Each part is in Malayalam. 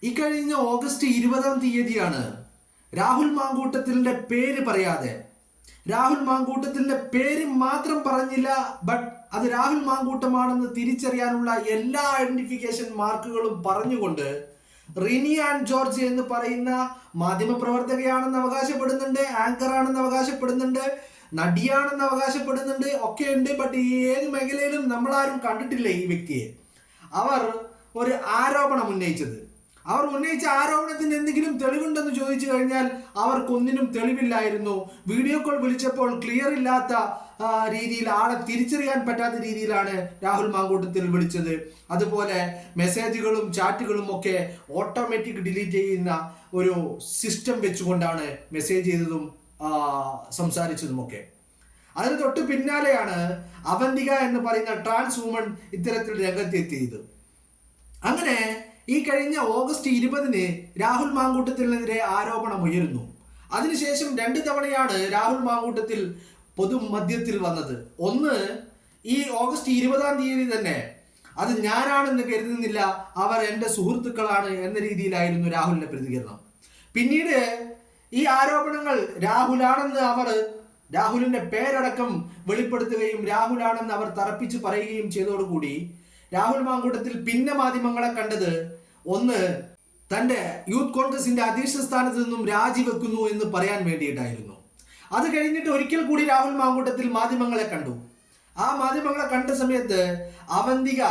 ഇക്കഴിഞ്ഞ ഓഗസ്റ്റ് 20-ാം തീയതിയാണ് രാഹുൽ മാങ്കൂട്ടത്തിലിന്റെ പേര് പറയാതെ, രാഹുൽ മാങ്കൂട്ടത്തിലിന്റെ പേര് മാത്രം പറഞ്ഞില്ല, ബട്ട് അത് രാഹുൽ മാങ്കൂട്ടമാണെന്ന് തിരിച്ചറിയാനുള്ള എല്ലാ ഐഡന്റിഫിക്കേഷൻ മാർക്കുകളും പറഞ്ഞുകൊണ്ട് റിനി ആൻഡ് ജോർജ് എന്ന് പറയുന്ന മാധ്യമപ്രവർത്തകയാണെന്ന് അവകാശപ്പെടുന്നുണ്ട്, ആങ്കർ ആണെന്ന് അവകാശപ്പെടുന്നുണ്ട്, നടിയാണെന്ന് അവകാശപ്പെടുന്നുണ്ട്, ഒക്കെ ഉണ്ട്. ബട്ട് ഈ ഏത് മേഖലയിലും നമ്മളാരും കണ്ടിട്ടില്ല ഈ വ്യക്തിയെ. അവർ ഒരു ആരോപണം ഉന്നയിച്ചത്, അവർ ഉന്നയിച്ച ആരോപണത്തിന് എന്തെങ്കിലും തെളിവുണ്ടെന്ന് ചോദിച്ചു കഴിഞ്ഞാൽ അവർക്കൊന്നിനും തെളിവില്ലായിരുന്നു. വീഡിയോ കോൾ വിളിച്ചപ്പോൾ ക്ലിയർ ഇല്ലാത്ത രീതിയിൽ, ആളെ തിരിച്ചറിയാൻ പറ്റാത്ത രീതിയിലാണ് രാഹുൽ മാങ്കൂട്ടത്തിൽ വിളിച്ചത്. അതുപോലെ മെസ്സേജുകളും ചാറ്റുകളും ഒക്കെ ഓട്ടോമാറ്റിക് ഡിലീറ്റ് ചെയ്യുന്ന ഒരു സിസ്റ്റം വെച്ചുകൊണ്ടാണ് മെസ്സേജ് ചെയ്തതും സംസാരിച്ചതുമൊക്കെ. അതിന് തൊട്ട് പിന്നാലെയാണ് അവന്തിക എന്ന് പറയുന്ന ട്രാൻസ് വുമൺ ഇത്തരത്തിൽ രംഗത്തെത്തിയത്. അങ്ങനെ ഈ കഴിഞ്ഞ ഓഗസ്റ്റ് 20-ന് രാഹുൽ മാങ്കൂട്ടത്തിനെതിരെ ആരോപണം ഉയരുന്നു. അതിനുശേഷം 2 തവണയാണ് രാഹുൽ മാങ്കൂട്ടത്തിൽ പൊതുമധ്യത്തിൽ വന്നത്. ഒന്ന്, ഈ ഓഗസ്റ്റ് 20-ാം തീയതി തന്നെ അത് ഞാനാണെന്ന് കരുതുന്നില്ല, അവർ എൻ്റെ സുഹൃത്തുക്കളാണ് എന്ന രീതിയിലായിരുന്നു രാഹുലിന്റെ പ്രതികരണം. പിന്നീട് ഈ ആരോപണങ്ങൾ രാഹുലാണെന്ന് അവർ രാഹുലിന്റെ പേരടക്കം വെളിപ്പെടുത്തുകയും രാഹുലാണെന്ന് അവർ തറപ്പിച്ച് പറയുകയും ചെയ്തതോടുകൂടി രാഹുൽ മാങ്കൂട്ടത്തിൽ പിന്നെ മാധ്യമങ്ങളെ കണ്ടത്, ഒന്ന്, തന്റെ യൂത്ത് കോൺഗ്രസിന്റെ അധ്യക്ഷ സ്ഥാനത്ത് നിന്നും രാജിവെക്കുന്നു എന്ന് പറയാൻ വേണ്ടിയിട്ടായിരുന്നു. അത് കഴിഞ്ഞിട്ട് ഒരിക്കൽ കൂടി രാഹുൽ മാങ്കൂട്ടത്തിൽ മാധ്യമങ്ങളെ കണ്ടു. ആ മാധ്യമങ്ങളെ കണ്ട സമയത്ത് അവന്തിക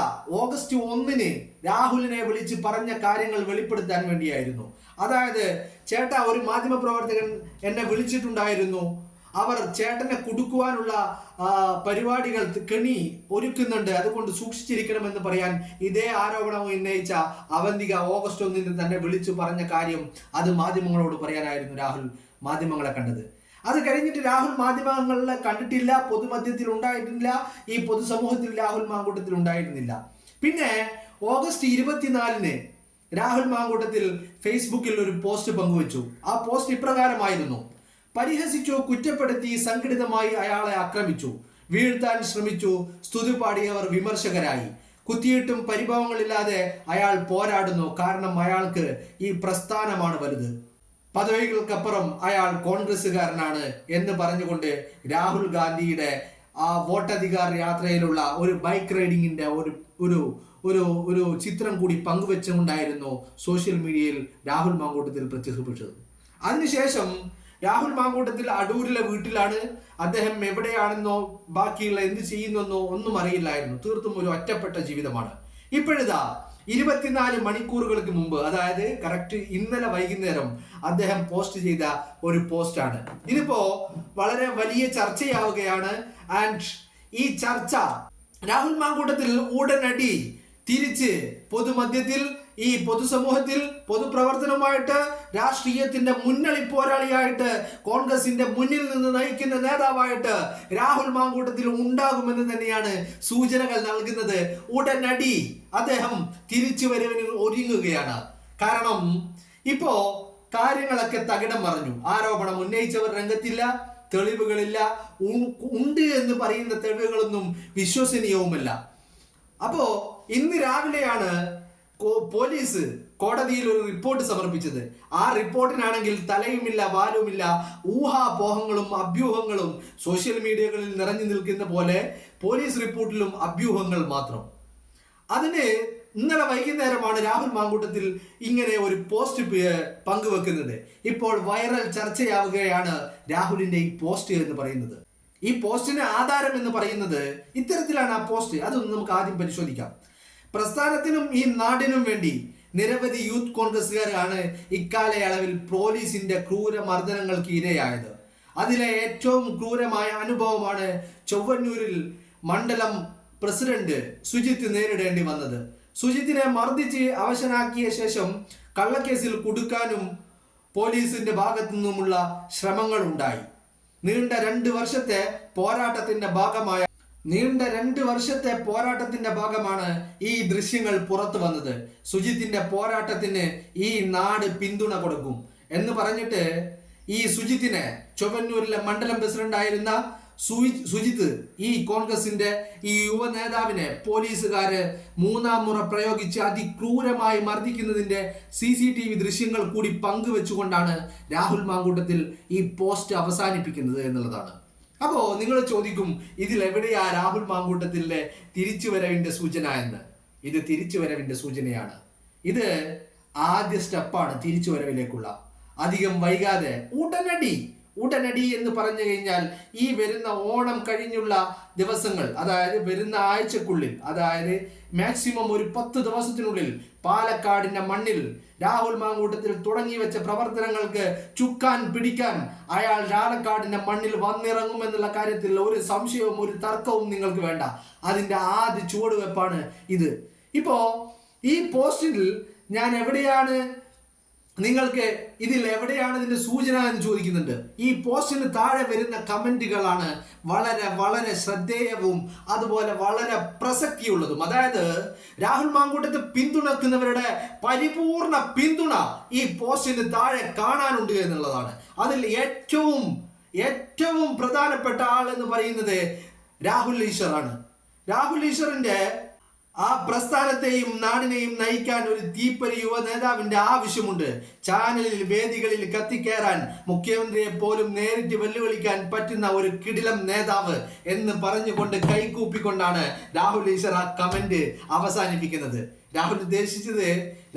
ഓഗസ്റ്റ് 1-ന് രാഹുലിനെ വിളിച്ച് പറഞ്ഞ കാര്യങ്ങൾ വെളിപ്പെടുത്താൻ വേണ്ടിയായിരുന്നു. അതായത്, ചേട്ടാ, ഒരു മാധ്യമ പ്രവർത്തകൻ എന്നെ വിളിച്ചിട്ടുണ്ടായിരുന്നു, അവർ ചേട്ടനെ കുടുക്കുവാനുള്ള പരിപാടികൾ കെണി ഒരുക്കുന്നുണ്ട്, അതുകൊണ്ട് സൂക്ഷിച്ചിരിക്കണമെന്ന് പറയാൻ ഇതേ ആരോപണം ഉന്നയിച്ച അവന്തിക ഓഗസ്റ്റ് 1-ന് തന്നെ വിളിച്ചു പറഞ്ഞ കാര്യം അത് മാധ്യമങ്ങളോട് പറയാനായിരുന്നു രാഹുൽ മാധ്യമങ്ങളെ കണ്ടത്. അത് കഴിഞ്ഞിട്ട് രാഹുൽ മാധ്യമങ്ങളെ കണ്ടിട്ടില്ല, പൊതുമധ്യത്തിൽ ഉണ്ടായിട്ടില്ല, ഈ പൊതുസമൂഹത്തിൽ രാഹുൽ മാങ്കൂട്ടത്തിൽ ഉണ്ടായിരുന്നില്ല. പിന്നെ ഓഗസ്റ്റ് 24-ന് രാഹുൽ മാങ്കൂട്ടത്തിൽ ഫേസ്ബുക്കിൽ ഒരു പോസ്റ്റ് പങ്കുവച്ചു. ആ പോസ്റ്റ് ഇപ്രകാരമായിരുന്നു: പരിഹസിച്ചു, കുറ്റപ്പെടുത്തി, സംഘടിതമായി അയാളെ ആക്രമിച്ചു, വീഴ്ത്താൻ ശ്രമിച്ചു, സ്തുതി പാടിയവർ വിമർശകരായി, കുത്തിയിട്ടും പരിഭവങ്ങളില്ലാതെ അയാൾ പോരാടുന്നു, കാരണം അയാൾക്ക് ഈ പ്രസ്ഥാനമാണ് വലുത്, പദവികൾക്കപ്പുറം അയാൾ കോൺഗ്രസ്സുകാരനാണ് എന്ന് പറഞ്ഞുകൊണ്ട് രാഹുൽ ഗാന്ധിയുടെ ആ വോട്ടധികാർ യാത്രയിലുള്ള ഒരു ബൈക്ക് റൈഡിങ്ങിന്റെ ഒരു ചിത്രം കൂടി പങ്കുവെച്ചുകൊണ്ടായിരുന്നു സോഷ്യൽ മീഡിയയിൽ രാഹുൽ മാങ്കൂട്ടത്തിൽ പ്രത്യക്ഷപ്പെട്ടത്. അതിനുശേഷം രാഹുൽ മാങ്കൂട്ടത്തിൽ അടൂരിലെ വീട്ടിലാണ്. അദ്ദേഹം എവിടെയാണെന്നോ ബാക്കിയുള്ള എന്ത് ചെയ്യുന്നെന്നോ ഒന്നും അറിയില്ലായിരുന്നു. തീർത്തും ഒരു ഒറ്റപ്പെട്ട ജീവിതമാണ്. ഇപ്പോഴിതാ 24 മണിക്കൂറുകൾക്ക് മുമ്പ്, അതായത് കറക്റ്റ് ഇന്നലെ വൈകുന്നേരം അദ്ദേഹം പോസ്റ്റ് ചെയ്ത ഒരു പോസ്റ്റാണ്. ഇതിപ്പോ വളരെ വലിയ ചർച്ചയാവുകയാണ്. ആൻഡ് ഈ ചർച്ച രാഹുൽ മാങ്കൂട്ടത്തിൽ ഉടനടി തിരിച്ച് പൊതുമധ്യത്തിൽ, ഈ പൊതുസമൂഹത്തിൽ, പൊതുപ്രവർത്തനമായിട്ട്, രാഷ്ട്രീയത്തിന്റെ മുന്നണി പോരാളിയായിട്ട്, കോൺഗ്രസിന്റെ മുന്നിൽ നിന്ന് നയിക്കുന്ന നേതാവായിട്ട് രാഹുൽ മാങ്കൂട്ടത്തിൽ ഉണ്ടാകുമെന്ന് തന്നെയാണ് സൂചനകൾ നൽകുന്നത്. ഉടനടി അദ്ദേഹം തിരിച്ചു വരവിന് ഒരുങ്ങുകയാണ്. കാരണം ഇപ്പോ കാര്യങ്ങളൊക്കെ തകിടം മറിഞ്ഞു. ആരോപണം ഉന്നയിച്ചവർ രംഗത്തില്ല, തെളിവുകളില്ല, ഉണ്ട് എന്ന് പറയുന്ന തെളിവുകളൊന്നും വിശ്വസനീയവുമല്ല. അപ്പോ ഇന്ന് രാവിലെയാണ് പോലീസ് കോടതിയിൽ ഒരു റിപ്പോർട്ട് സമർപ്പിച്ചത്. ആ റിപ്പോർട്ടിനാണെങ്കിൽ തലയുമില്ല വാലുമില്ല, ഊഹാപോഹങ്ങളും അഭ്യൂഹങ്ങളും സോഷ്യൽ മീഡിയകളിൽ നിറഞ്ഞു നിൽക്കുന്ന പോലെ പോലീസ് റിപ്പോർട്ടിലും അഭ്യൂഹങ്ങൾ മാത്രം. അതിന് ഇന്നലെ വൈകുന്നേരമാണ് രാഹുൽ മാങ്കൂട്ടത്തിൽ ഇങ്ങനെ ഒരു പോസ്റ്റ് പങ്കുവെക്കുന്നത്. ഇപ്പോൾ വൈറൽ ചർച്ചയാവുകയാണ് രാഹുലിന്റെ ഈ പോസ്റ്റ് എന്ന് പറയുന്നത്. ഈ പോസ്റ്റിന് ആധാരം എന്ന് പറയുന്നത് ഇത്തരത്തിലാണ്. ആ പോസ്റ്റ് അതൊന്ന് നമുക്ക് ആദ്യം പരിശോധിക്കാം. പ്രസ്ഥാനത്തിനും ഈ നാടിനും വേണ്ടി നിരവധി യൂത്ത് കോൺഗ്രസ്സുകാരാണ് ഇക്കാലയളവിൽ പോലീസിന്റെ ക്രൂരമർദ്ദനങ്ങൾക്ക് ഇരയായത്. അതിലെ ഏറ്റവും ക്രൂരമായ അനുഭവമാണ് ചൊവ്വന്നൂരിൽ മണ്ഡലം പ്രസിഡന്റ് സുജിത്ത് നേരിടേണ്ടി വന്നത്. സുജിത്തിനെ മർദ്ദിച്ച് അവശനാക്കിയ ശേഷം കള്ളക്കേസിൽ കുടുക്കാനും പോലീസിന്റെ ഭാഗത്തു നിന്നുമുള്ള ശ്രമങ്ങൾ ഉണ്ടായി. നീണ്ട 2 വർഷത്തെ പോരാട്ടത്തിന്റെ ഭാഗമാണ് ഈ ദൃശ്യങ്ങൾ പുറത്തു വന്നത്. സുജിത്തിന്റെ പോരാട്ടത്തിന് ഈ നാട് പിന്തുണ കൊടുക്കും എന്ന് പറഞ്ഞിട്ട് ഈ സുജിത്തിനെ, ചൊവ്വന്നൂരിലെ മണ്ഡലം പ്രസിഡന്റ് ആയിരുന്ന സുജിത്ത്, ഈ കോൺഗ്രസിന്റെ ഈ യുവ നേതാവിനെ പോലീസുകാര് 3ാം മുറ പ്രയോഗിച്ച് അതിക്രൂരമായി മർദ്ദിക്കുന്നതിന്റെ CCTV ദൃശ്യങ്ങൾ കൂടി പങ്കുവെച്ചുകൊണ്ടാണ് രാഹുൽ മാങ്കൂട്ടത്തിൽ ഈ പോസ്റ്റ് അവസാനിപ്പിക്കുന്നത് എന്നുള്ളതാണ്. അപ്പോ നിങ്ങൾ ചോദിക്കും, ഇതിൽ എവിടെയാ രാഹുൽ മാങ്കൂട്ടത്തിലെ തിരിച്ചുവരവിന്റെ സൂചന എന്ന്? ഇത് തിരിച്ചുവരവിന്റെ സൂചനയാണ്. ഇത് ആദ്യ സ്റ്റെപ്പാണ് തിരിച്ചുവരവിലേക്കുള്ള. അധികം വൈകാതെ ഉടനടി എന്ന് പറഞ്ഞു കഴിഞ്ഞാൽ ഈ വരുന്ന ഓണം കഴിഞ്ഞുള്ള ദിവസങ്ങൾ, അതായത് വരുന്ന ആഴ്ചക്കുള്ളിൽ, അതായത് മാക്സിമം ഒരു 10 ദിവസത്തിനുള്ളിൽ പാലക്കാടിന്റെ മണ്ണിൽ രാഹുൽ മാങ്കൂട്ടത്തിൽ തുടങ്ങി വെച്ച പ്രവർത്തനങ്ങൾക്ക് ചുക്കാൻ പിടിക്കാൻ അയാൾ പാലക്കാടിന്റെ മണ്ണിൽ വന്നിറങ്ങുമെന്നുള്ള കാര്യത്തിൽ ഒരു സംശയവും ഒരു തർക്കവും നിങ്ങൾക്ക് വേണ്ട. അതിന്റെ ആദ്യ ചുവടുവെപ്പാണ് ഇത്. ഇപ്പോ ഈ പോസ്റ്റിൽ ഞാൻ എവിടെയാണ്, നിങ്ങൾക്ക് ഇതിൽ എവിടെയാണ് ഇതിന്റെ സൂചന എന്ന് ചോദിക്കുന്നുണ്ട്. ഈ പോസ്റ്റിന് താഴെ വരുന്ന കമന്റുകളാണ് വളരെ വളരെ ശ്രദ്ധേയവും അതുപോലെ വളരെ പ്രസക്തിയുള്ളതും. അതായത് രാഹുൽ മാങ്കൂട്ടത്തെ പിന്തുണക്കുന്നവരുടെ പരിപൂർണ പിന്തുണ ഈ പോസ്റ്റിന് താഴെ കാണാനുണ്ട് എന്നുള്ളതാണ്. അതിൽ ഏറ്റവും പ്രധാനപ്പെട്ട ആൾ എന്ന് പറയുന്നത് രാഹുൽ ഈശ്വറാണ്. രാഹുൽ ഈശ്വറിന്റെ ആ പ്രസ്ഥാനത്തെയും നാടിനെയും നയിക്കാൻ ഒരു തീപ്പൊരി യുവ നേതാവിന്റെ ആവശ്യമുണ്ട്. ചാനലിൽ വേദികളിൽ കത്തിക്കേറാൻ മുഖ്യമന്ത്രിയെ പോലും നേരിട്ട് വെല്ലുവിളിക്കാൻ പറ്റുന്ന ഒരു കിടിലം നേതാവ് എന്ന് പറഞ്ഞുകൊണ്ട് കൈകൂപ്പിക്കൊണ്ടാണ് രാഹുൽ ഈശ്വർ ആ കമന്റ് അവസാനിപ്പിക്കുന്നത്.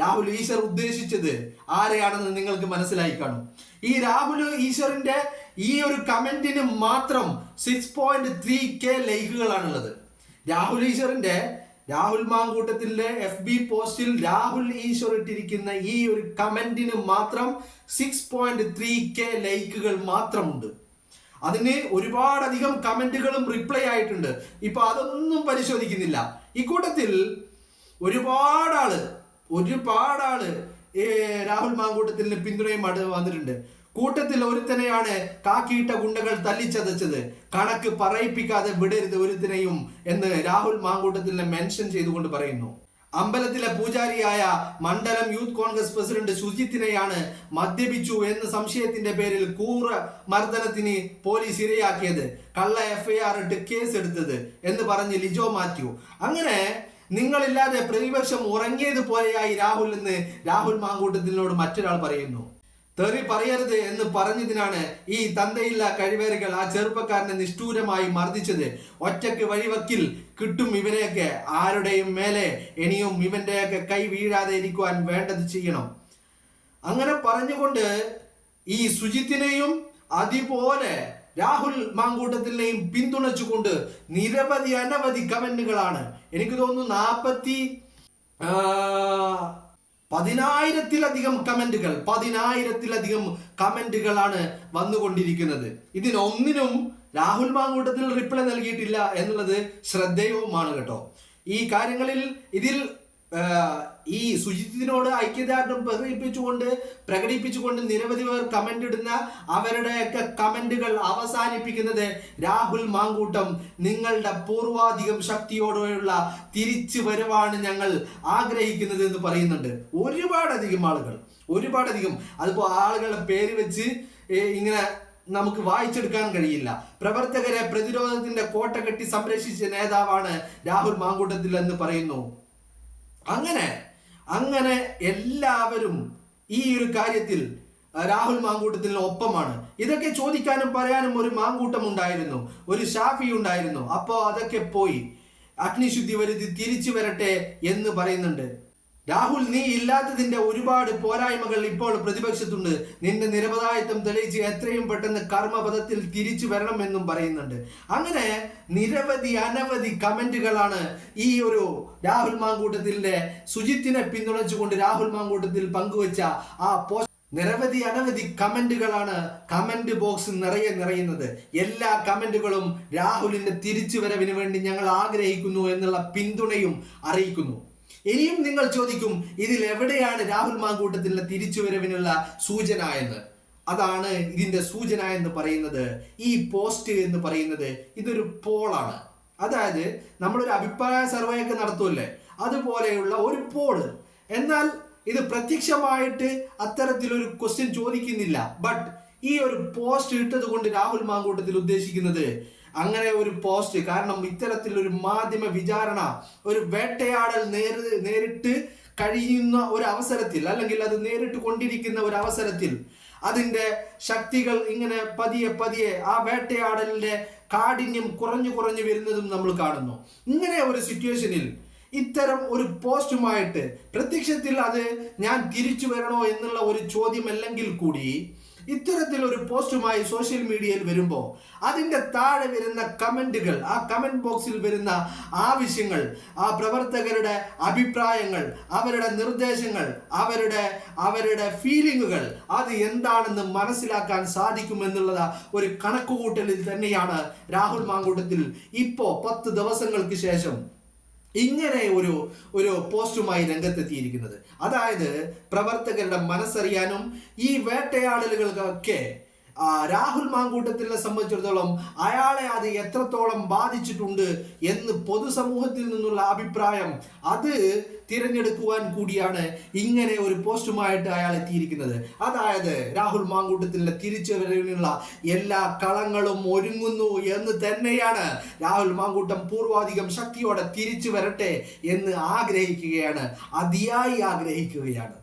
രാഹുൽ ഈശ്വർ ഉദ്ദേശിച്ചത് ആരെയാണെന്ന് നിങ്ങൾക്ക് മനസ്സിലായി കാണും. ഈ രാഹുൽ ഈശ്വറിന്റെ ഈ ഒരു കമന്റിന് മാത്രം 6.3K ലൈക്കുകളാണുള്ളത്. രാഹുൽ മാങ്കൂട്ടത്തിലെ FB പോസ്റ്റിൽ രാഹുൽ ഈശ്വർ ഇട്ടിരിക്കുന്ന ഈ ഒരു കമന്റിന് മാത്രം 6.3K ലൈക്കുകൾ മാത്രമുണ്ട്. അതിന് ഒരുപാടധികം കമന്റുകളും റിപ്ലൈ ആയിട്ടുണ്ട്. ഇപ്പൊ അതൊന്നും പരിശോധിക്കുന്നില്ല. ഇക്കൂട്ടത്തിൽ ഒരുപാട് ആള് രാഹുൽ മാങ്കൂട്ടത്തിന് പിന്തുണയുമായിട്ട് വന്നിട്ടുണ്ട്. കൂട്ടത്തിൽ ഒരുത്തനെയാണ് കാക്കിയിട്ട ഗുണ്ടകൾ തല്ലിച്ചതച്ചത്, കണക്ക് പറയിപ്പിക്കാതെ വിടരുത് ഒരുത്തനെയും എന്ന് രാഹുൽ മാങ്കൂട്ടത്തിനെ മെൻഷൻ ചെയ്തുകൊണ്ട് പറയുന്നു. അമ്പലത്തിലെ പൂജാരിയായ മണ്ഡലം യൂത്ത് കോൺഗ്രസ് പ്രസിഡന്റ് സുജിത്തിനെയാണ് മദ്യപിച്ചു എന്ന സംശയത്തിന്റെ പേരിൽ മർദ്ദനത്തിന് പോലീസ് ഇരയാക്കിയത്, കള്ള FIR ഇട്ട് കേസ് എടുത്തത് എന്ന് പറഞ്ഞ് ലിജോ മാത്യു. അങ്ങനെ നിങ്ങളില്ലാതെ പ്രതിപക്ഷം ഉറങ്ങിയതുപോലെയായി രാഹുൽ എന്ന് രാഹുൽ മാങ്കൂട്ടത്തിനോട് മറ്റൊരാൾ പറയുന്നു. തെറി പറയരുത് എന്ന് പറഞ്ഞതിനാണ് ഈ തന്തയില്ല കഴിവേറികൾ ആ ചെറുപ്പക്കാരനെ നിഷ്ഠൂരമായി മർദ്ദിച്ചത്. ഒറ്റക്ക് വഴിവക്കിൽ കിട്ടും ഇവരെയൊക്കെ, ആരുടെയും മേലെ ഇനിയും ഇവന്റെയൊക്കെ കൈ വീഴാതെ ഇരിക്കുവാൻ വേണ്ടത് ചെയ്യണം. അങ്ങനെ പറഞ്ഞുകൊണ്ട് ഈ സുജിത്തിനെയും അതുപോലെ രാഹുൽ മാങ്കൂട്ടത്തിനെയും പിന്തുണച്ചുകൊണ്ട് അനവധി കമന്റുകളാണ്. എനിക്ക് തോന്നുന്നു 10,000-ത്തിലധികം കമന്റുകളാണ് വന്നുകൊണ്ടിരിക്കുന്നത്. ഇതിനൊന്നിനും രാഹുൽ മാങ്കൂട്ടത്തിൽ റിപ്ലൈ നൽകിയിട്ടില്ല എന്നുള്ളത് ശ്രദ്ധേയവുമാണ് കേട്ടോ. ഈ കാര്യങ്ങളിൽ ഇതിൽ ഈ സുജിത്തിനോട് ഐക്യദാർഢ്യം പ്രകടിപ്പിച്ചുകൊണ്ട് നിരവധി പേർ കമന്റ് ഇടുന്ന അവരുടെയൊക്കെ കമന്റുകൾ അവസാനിപ്പിക്കുന്നത് രാഹുൽ മാങ്കൂട്ടം നിങ്ങളുടെ പൂർവാധികം ശക്തിയോടെയുള്ള തിരിച്ചു വരവാണ് ഞങ്ങൾ ആഗ്രഹിക്കുന്നത് എന്ന് പറയുന്നുണ്ട്. ഒരുപാടധികം അതിപ്പോ ആളുകളുടെ പേര് വെച്ച് ഇങ്ങനെ നമുക്ക് വായിച്ചെടുക്കാൻ കഴിയില്ല. പ്രവർത്തകരെ പ്രതിരോധത്തിന്റെ കോട്ട കെട്ടി സംരക്ഷിച്ച നേതാവാണ് രാഹുൽ മാങ്കൂട്ടത്തിൽ എന്ന് പറയുന്നു. അങ്ങനെ എല്ലാവരും ഈ ഒരു കാര്യത്തിൽ രാഹുൽ മാങ്കൂട്ടത്തിന് ഒപ്പമാണ്. ഇതൊക്കെ ചോദിക്കാനും പറയാനും ഒരു മാങ്കൂട്ടം ഉണ്ടായിരുന്നു, ഒരു ഷാഫി ഉണ്ടായിരുന്നു. അപ്പോ അതൊക്കെ പോയി, അഗ്നിശുദ്ധി വരുത്തി തിരിച്ചു വരട്ടെ എന്ന് പറയുന്നുണ്ട്. രാഹുൽ, നീ ഇല്ലാത്തതിന്റെ ഒരുപാട് പോരായ്മകൾ ഇപ്പോൾ പ്രതിപക്ഷത്തുണ്ട്. നിന്റെ നിരപരാധിത്വം തെളിയിച്ച് എത്രയും പെട്ടെന്ന് കർമ്മപദത്തിൽ തിരിച്ചു വരണമെന്നും പറയുന്നുണ്ട്. അങ്ങനെ അനവധി കമന്റുകളാണ് ഈ ഒരു രാഹുൽ മാങ്കൂട്ടത്തിന്റെ സുജിത്തിനെ പിന്തുണച്ചുകൊണ്ട് രാഹുൽ മാങ്കൂട്ടത്തിൽ പങ്കുവച്ച ആ പോസ്റ്റ്. അനവധി കമന്റുകളാണ് കമന്റ് ബോക്സ് നിറയുന്നത്. എല്ലാ കമന്റുകളും രാഹുലിന്റെ തിരിച്ചുവരവിന് വേണ്ടി ഞങ്ങൾ ആഗ്രഹിക്കുന്നു എന്നുള്ള പിന്തുണയും അറിയിക്കുന്നു. ഇനിയും നിങ്ങൾ ചോദിക്കും, ഇതിൽ എവിടെയാണ് രാഹുൽ മാങ്കൂട്ടത്തിനുള്ള തിരിച്ചുവരവിനുള്ള സൂചന എന്ന്. അതാണ് ഇതിന്റെ സൂചന എന്ന് പറയുന്നത്. ഈ പോസ്റ്റ് എന്ന് പറയുന്നത് ഇതൊരു പോളാണ്. അതായത് നമ്മളൊരു അഭിപ്രായ സർവേ ഒക്കെ നടത്തുമല്ലേ, അതുപോലെയുള്ള ഒരു പോള്. എന്നാൽ ഇത് പ്രത്യക്ഷമായിട്ട് അത്തരത്തിലൊരു ക്വസ്റ്റ്യൻ ചോദിക്കുന്നില്ല. ബട്ട് ഈ ഒരു പോസ്റ്റ് ഇട്ടത് കൊണ്ട് രാഹുൽ മാങ്കൂട്ടത്തിൽ ഉദ്ദേശിക്കുന്നത് അങ്ങനെ ഒരു പോസ്റ്റ്, കാരണം ഇത്തരത്തിലൊരു മാധ്യമ വിചാരണ, ഒരു വേട്ടയാടൽ നേരിട്ട് കഴിയുന്ന ഒരു അവസരത്തിൽ, അല്ലെങ്കിൽ അത് നേരിട്ട് കൊണ്ടിരിക്കുന്ന ഒരു അവസരത്തിൽ അതിൻ്റെ ശക്തികൾ ഇങ്ങനെ പതിയെ പതിയെ ആ വേട്ടയാടലിൻ്റെ കാഠിന്യം കുറഞ്ഞു വരുന്നതും നമ്മൾ കാണുന്നു. ഇങ്ങനെ ഒരു സിറ്റുവേഷനിൽ ഇത്തരം ഒരു പോസ്റ്റുമായിട്ട് പ്രത്യക്ഷത്തിൽ അത് ഞാൻ തിരിച്ചു വരണോ എന്നുള്ള ഒരു ചോദ്യമല്ലെങ്കിൽ കൂടി ഇത്തരത്തിൽ ഒരു പോസ്റ്റുമായി സോഷ്യൽ മീഡിയയിൽ വരുമ്പോൾ അതിൻ്റെ താഴെ വരുന്ന കമൻറ്റുകൾ, ആ കമൻറ്റ് ബോക്സിൽ വരുന്ന ആവശ്യങ്ങൾ, ആ പ്രവർത്തകരുടെ അഭിപ്രായങ്ങൾ, അവരുടെ നിർദ്ദേശങ്ങൾ, അവരുടെ ഫീലിങ്ങുകൾ, അത് എന്താണെന്ന് മനസ്സിലാക്കാൻ സാധിക്കുമെന്നുള്ളത് ഒരു കണക്കുകൂട്ടലിൽ തന്നെയാണ് രാഹുൽ മാങ്കൂട്ടത്തിൽ ഇപ്പോൾ 10 ദിവസങ്ങൾക്ക് ശേഷം ഇങ്ങനെ ഒരു പോസ്റ്റുമായി രംഗത്തെത്തിയിരിക്കുന്നത്. അതായത് പ്രവർത്തകരുടെ മനസ്സറിയാനും ഈ വേട്ടയാടലുകൾക്കൊക്കെ രാഹുൽ മാങ്കൂട്ടത്തിനെ സംബന്ധിച്ചിടത്തോളം അയാളെ അത് എത്രത്തോളം ബാധിച്ചിട്ടുണ്ട് എന്ന് പൊതുസമൂഹത്തിൽ നിന്നുള്ള അഭിപ്രായം അത് തിരഞ്ഞെടുക്കുവാൻ കൂടിയാണ് ഇങ്ങനെ ഒരു പോസ്റ്റുമായിട്ട് അയാൾ എത്തിയിരിക്കുന്നത്. അതായത് രാഹുൽ മാങ്കൂട്ടത്തിൻ്റെ തിരിച്ചുവരവിനുള്ള എല്ലാ കളങ്ങളും ഒരുങ്ങുന്നു എന്ന് തന്നെയാണ്. രാഹുൽ മാങ്കൂട്ടം പൂർവാധികം ശക്തിയോടെ തിരിച്ചു വരട്ടെ എന്ന് ആഗ്രഹിക്കുകയാണ്, അതിയായി ആഗ്രഹിക്കുകയാണ്.